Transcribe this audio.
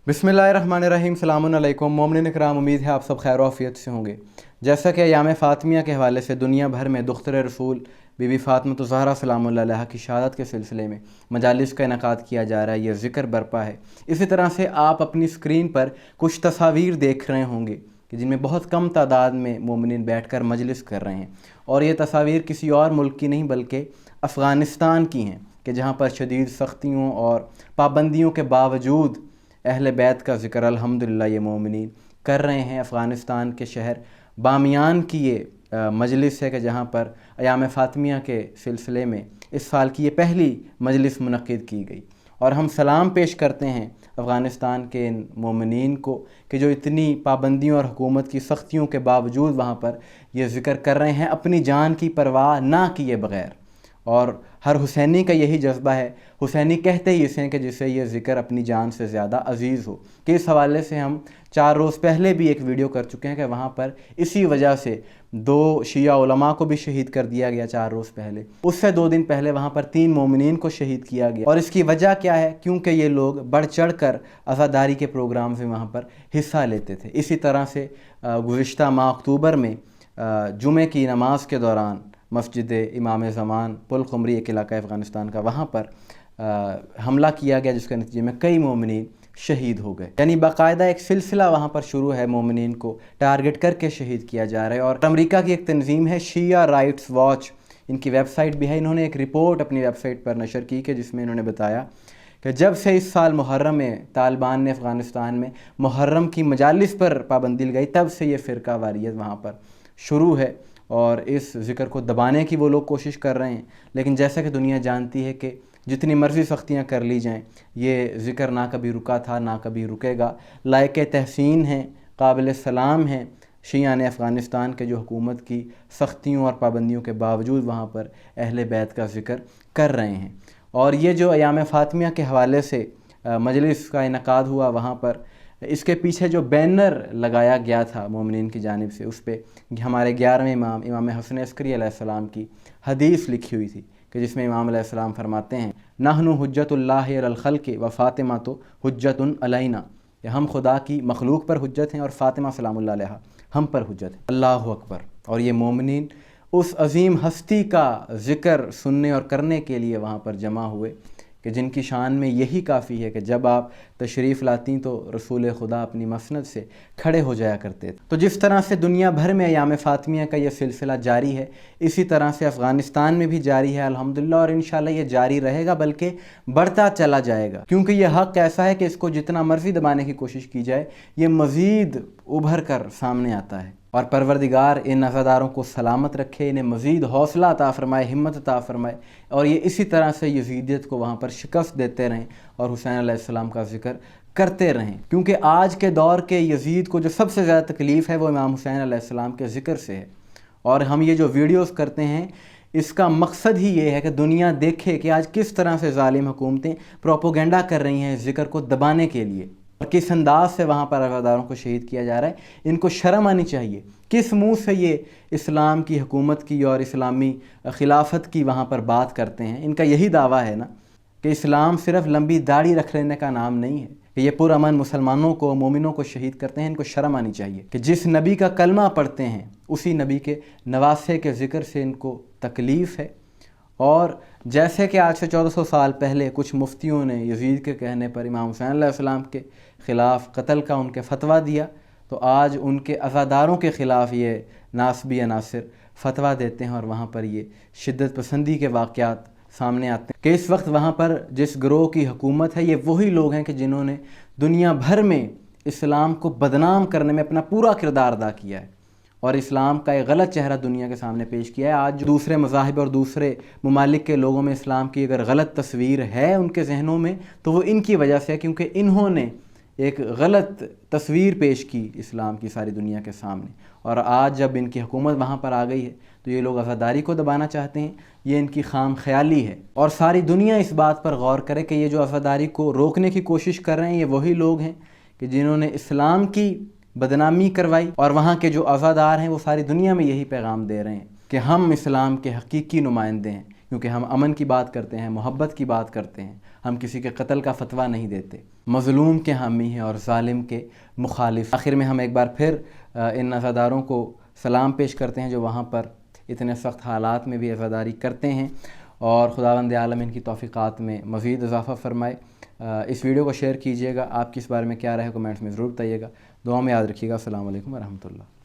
बिस्मिल्लाहिर्रहमानिर्रहीम। सलामुन अलैकुम मोमिनीन इकराम, उम्मीद है आप सब खैर आफियत से होंगे। जैसा कि अयाम फ़ातिमिया के हवाले से दुनिया भर में दुख्तर रसूल बीबी फ़ातिमा ज़हरा सलामुल्लाह अलैहा की शहादत के सिलसिले में मजालिस का इनकाद किया जा रहा है, ये ज़िक्र बरपा है। इसी तरह से आप अपनी स्क्रीन पर कुछ तस्वीर देख रहे होंगे कि जिनमें बहुत कम तादाद में मोमिनीन बैठ कर मजलिस कर रहे हैं, और ये तस्वीर किसी और मुल्क की नहीं बल्कि अफ़गानिस्तान की हैं कि जहाँ पर शदीद सख्तियों और पाबंदियों के बावजूद अहले बैत का ज़िक्र अल्हम्दुलिल्लाह ये मोमिनीन कर रहे हैं। अफ़गानिस्तान के शहर बामियान की ये मजलिस है कि जहाँ पर अयाम फ़ातिमिया के सिलसिले में इस साल की ये पहली मजलिस मुनक़्क़िद की गई। और हम सलाम पेश करते हैं अफ़गानिस्तान के इन मोमिनीन को कि जो इतनी पाबंदियों और हुकूमत की सख्तियों के बावजूद वहाँ पर ये ज़िक्र कर रहे हैं, अपनी जान की परवाह ना किए बग़ैर। और हर हुसैनी का यही जज्बा है, हुसैनी कहते ही इसे कि जिसे ये ज़िक्र अपनी जान से ज़्यादा अज़ीज़ हो। कि इस हवाले से हम 4 रोज़ पहले भी एक वीडियो कर चुके हैं कि वहाँ पर इसी वजह से 2 शिया उलमा को भी शहीद कर दिया गया 4 रोज़ पहले। उससे 2 दिन पहले वहाँ पर 3 मोमिनीन को शहीद किया गया। और इसकी वजह क्या है? क्योंकि ये लोग बढ़ चढ़ कर आज़ादारी के प्रोग्राम में वहाँ पर हिस्सा लेते थे। इसी तरह से गुज़िश्ता माह अक्टूबर में जुमे की नमाज के दौरान मस्जिद इमाम ज़मान पुल खुमरी एक इलाका अफ़गानिस्तान का, वहाँ पर हमला किया गया, जिसके नतीजे में कई मोमिनीन शहीद हो गए। यानी बाकायदा एक सिलसिला वहाँ पर शुरू है, मोमिनीन को टारगेट करके शहीद किया जा रहा है। और अमेरिका की एक तंजीम है शिया राइट्स वॉच, इनकी वेबसाइट भी है। इन्होंने एक रिपोर्ट अपनी वेबसाइट पर नशर की कि जिसमें इन्होंने बताया कि जब से इस साल मुहर्रम में तालिबान ने अफ़गानिस्तान में मुहर्रम की मजालिस पर पाबंदी लगाई, तब से ये फ़िरका वारियत वहाँ पर शुरू है। और इस ज़िक्र को दबाने की वो लोग कोशिश कर रहे हैं। लेकिन जैसा कि दुनिया जानती है कि जितनी मर्ज़ी सख्तियाँ कर ली जाएं, ये ज़िक्र ना कभी रुका था ना कभी रुकेगा। लायक तहसीन हैं, काबिल सलाम हैं शियाने अफ़गानिस्तान के, जो हुकूमत की सख्तियों और पाबंदियों के बावजूद वहाँ पर अहले बैत का ज़िक्र कर रहे हैं। और ये जो अयाम फ़ातिमिया के हवाले से मजलिस का इनकाद हुआ, वहाँ पर इसके पीछे जो बैनर लगाया गया था मोमिनीन की जानिब से, उस पर हमारे 11वें इमाम इमाम हसन अस्करी अलैहिस्सलाम की हदीस लिखी हुई थी कि जिसमें इमाम अलैहिस्सलाम फरमाते हैं, नहनु हुज्जतुल्लाहि अलल खल्क़ि व फ़ातिमा तो हुज्जतुन अलैना, हम खुदा की मखलूक पर हुज्जत हैं और फ़ातिमा सलामुल्लाह अलैहा हम पर हुज्जत है। अल्लाहु अकबर। और ये मोमिनीन उस अज़ीम हस्ती का ज़िक्र सुनने और करने के लिए वहाँ पर जमा हुए कि जिनकी शान में यही काफ़ी है कि जब आप तशरीफ़ लाती तो रसूल खुदा अपनी मसनद से खड़े हो जाया करते थे। तो जिस तरह से दुनिया भर में अयाम फ़ातिमिया का ये सिलसिला जारी है, इसी तरह से अफ़गानिस्तान में भी जारी है अल्हम्दुलिल्लाह। और इंशाअल्लाह ये जारी रहेगा, बल्कि बढ़ता चला जाएगा, क्योंकि ये हक़ ऐसा है कि इसको जितना मर्ज़ी दबाने की कोशिश की जाए, ये मज़ीद उभर कर सामने आता है। और परवरदिगार इन अज़ादारों को सलामत रखे, इन्हें मज़ीद हौसला अता फ़रमाए, हिम्मत अता फ़रमाए, और ये इसी तरह से यज़ीदियत को वहाँ पर शिकस्त देते रहें और हुसैन अलैहिस्सलाम का ज़िक्र करते रहें। क्योंकि आज के दौर के यज़ीद को जो सबसे ज़्यादा तकलीफ़ है वो इमाम हुसैन अलैहिस्सलाम के ज़िक्र से है। और हम ये जो वीडियोज़ करते हैं, इसका मकसद ही ये है कि दुनिया देखे कि आज किस तरह से ज़ालिम हुकूमतें प्रोपोगेंडा कर रही हैं इस ज़िक्र को दबाने के लिए, और किस अंदाज से वहाँ पर अज़ादारों को शहीद किया जा रहा है। इनको शर्म आनी चाहिए। किस मुंह से ये इस्लाम की हुकूमत की और इस्लामी खिलाफत की वहाँ पर बात करते हैं? इनका यही दावा है ना कि इस्लाम सिर्फ लंबी दाढ़ी रख लेने का नाम नहीं है, कि ये पुरअमन मुसलमानों को, मोमिनों को शहीद करते हैं। इनको शर्म आनी चाहिए कि जिस नबी का कलमा पढ़ते हैं उसी नबी के नवासे के ज़िक्र से इनको तकलीफ़ है। और जैसे कि आज से 1400 साल पहले कुछ मुफ्तियों ने यज़ीद के कहने पर इमाम हुसैन अलैहिस्सलाम के ख़िलाफ़ कत्ल का उनके फ़तवा दिया, तो आज उनके अज़ादारों के ख़िलाफ़ ये नासबी अनासिर फ़तवा देते हैं और वहाँ पर ये शिद्दत पसंदी के वाक़यात सामने आते हैं कि इस वक्त वहाँ पर जिस गिरोह की हुकूमत है, ये वही लोग हैं कि जिन्होंने दुनिया भर में इस्लाम को बदनाम करने में अपना पूरा किरदार अदा किया है और इस्लाम का एक गलत चेहरा दुनिया के सामने पेश किया है। आज जो दूसरे मज़ाहिब और दूसरे ममालिक के लोगों में इस्लाम की अगर गलत तस्वीर है उनके जहनों में, तो वो इनकी वजह से है, क्योंकि इन्होंने एक गलत तस्वीर पेश की इस्लाम की सारी दुनिया के सामने। और आज जब इनकी हुकूमत वहाँ पर आ गई है तो ये लोग आज़ादारी को दबाना चाहते हैं। ये इनकी खाम ख्याली है। और सारी दुनिया इस बात पर गौर करे कि ये जो आज़ादारी को रोकने की कोशिश कर रहे हैं, ये वही लोग हैं कि जिन्होंने इस्लाम की बदनामी करवाई। और वहाँ के जो आज़ादार हैं वो सारी दुनिया में यही पैगाम दे रहे हैं कि हम इस्लाम के हकीकी नुमाइंदे हैं, क्योंकि हम अमन की बात करते हैं, मोहब्बत की बात करते हैं, हम किसी के कत्ल का फतवा नहीं देते। مظلوم کے حامی ہیں اور ظالم کے مخالف۔ آخر میں ہم ایک بار پھر ان عزاداروں کو سلام پیش کرتے ہیں جو وہاں پر اتنے سخت حالات میں بھی عزاداری کرتے ہیں، اور خداوند عالم ان کی توفیقات میں مزید اضافہ فرمائے۔ اس ویڈیو کو شیئر کیجیے گا، آپ کی اس بارے میں کیا رائے ہے کمنٹس میں ضرور بتائیے گا، دعا میں یاد رکھیے گا۔ السلام علیکم ورحمۃ اللہ۔